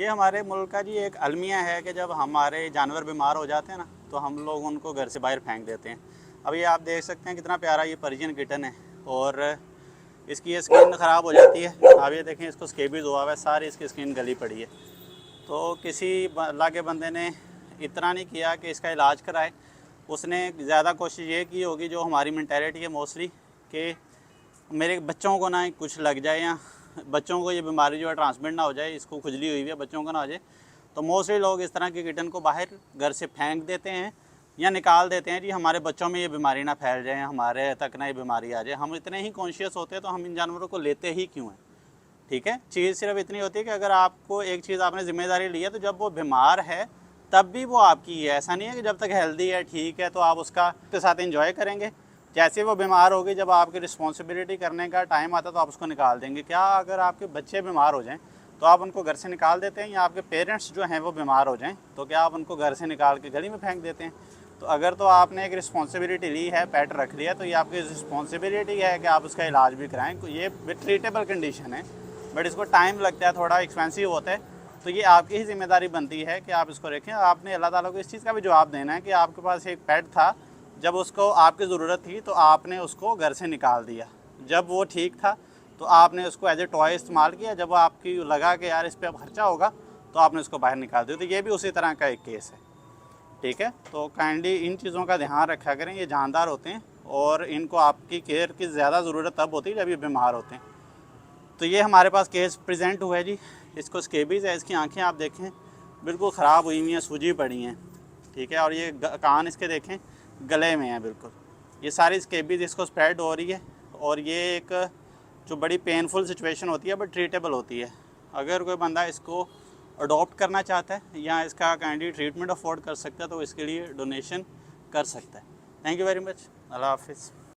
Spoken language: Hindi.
ये हमारे मुल्क का जी एक अलमिया है कि जब हमारे जानवर बीमार हो जाते हैं ना, तो हम लोग उनको घर से बाहर फेंक देते हैं। अब ये आप देख सकते हैं कितना प्यारा ये पर्शियन किटन है, और इसकी ये स्किन ख़राब हो जाती है। आप ये देखें, इसको स्केबीज हुआ हुआ है, सारी इसकी स्किन गली पड़ी है। तो किसी अल्लाह के बंदे ने इतना नहीं किया कि इसका इलाज कराए, उसने ज़्यादा कोशिश ये की होगी, जो हमारी मेंटालिटी है मोस्टली, कि मेरे बच्चों को ना कुछ लग जाए या बच्चों को ये बीमारी जो है ट्रांसमिट ना हो जाए, इसको खुजली हुई है बच्चों को ना हो जाए। तो मोस्टली लोग इस तरह के किटन को बाहर घर से फेंक देते हैं या निकाल देते हैं जी, हमारे बच्चों में ये बीमारी ना फैल जाए, हमारे तक ना ये बीमारी आ जाए। हम इतने ही कॉन्शियस होते हैं तो हम इन जानवरों को लेते ही क्यों हैं? ठीक है, चीज़ सिर्फ इतनी होती है कि अगर आपको एक चीज़ आपने जिम्मेदारी ली है, तो जब वो बीमार है तब भी वो आपकी है। ऐसा नहीं है कि जब तक हेल्दी है, ठीक है, तो आप उसका के साथ एंजॉय करेंगे। जैसे वो बीमार होगी, जब आपकी रिस्पॉन्सिबिलिटी करने का टाइम आता तो आप उसको निकाल देंगे। क्या अगर आपके बच्चे बीमार हो जाएं तो आप उनको घर से निकाल देते हैं, या आपके पेरेंट्स जो हैं वो बीमार हो जाएं तो क्या आप उनको घर से निकाल के गली में फेंक देते हैं? तो अगर तो आपने एक रिस्पॉन्सिबिलिटी ली है, पेट रख लिया, तो ये आपकी रिस्पॉन्सिबिलिटी है कि आप उसका इलाज भी कराएँ। ये ट्रीटेबल कंडीशन है, बट इसको टाइम लगता है, थोड़ा एक्सपेंसिव होता है। तो ये आपकी ही जिम्मेदारी बनती है कि आप इसको रखें। आपने अल्लाह ताला को इस चीज़ का भी जवाब देना है कि आपके पास एक पेट था, जब उसको आपकी ज़रूरत थी तो आपने उसको घर से निकाल दिया। जब वो ठीक था तो आपने उसको एज ए टॉय इस्तेमाल किया। जब आपकी लगा कि यार इस पर अब खर्चा होगा, तो आपने उसको बाहर निकाल दिया। तो ये भी उसी तरह का एक केस है। ठीक है, तो काइंडली इन चीज़ों का ध्यान रखा करें। ये जानदार होते हैं और इनको आपकी केयर की ज़्यादा ज़रूरत तब होती है जब ये बीमार होते हैं। तो ये हमारे पास केस प्रेजेंट हुआ है जी। इसको स्केबीज़ है, इसकी आंखें आप देखें बिल्कुल ख़राब हुई हुई हैं, सूजी पड़ी हैं। ठीक है, और ये कान इसके देखें गले में है बिल्कुल। ये सारी स्केबीज़ इसको स्प्रेड हो रही है, और ये एक जो बड़ी पेनफुल सिचुएशन होती है, बट ट्रीटेबल होती है। अगर कोई बंदा इसको अडॉप्ट करना चाहता है या इसका काइंडली ट्रीटमेंट अफोर्ड कर सकता है, तो इसके लिए डोनेशन कर सकता है। Thank you very much. अल्लाह हाफिज़।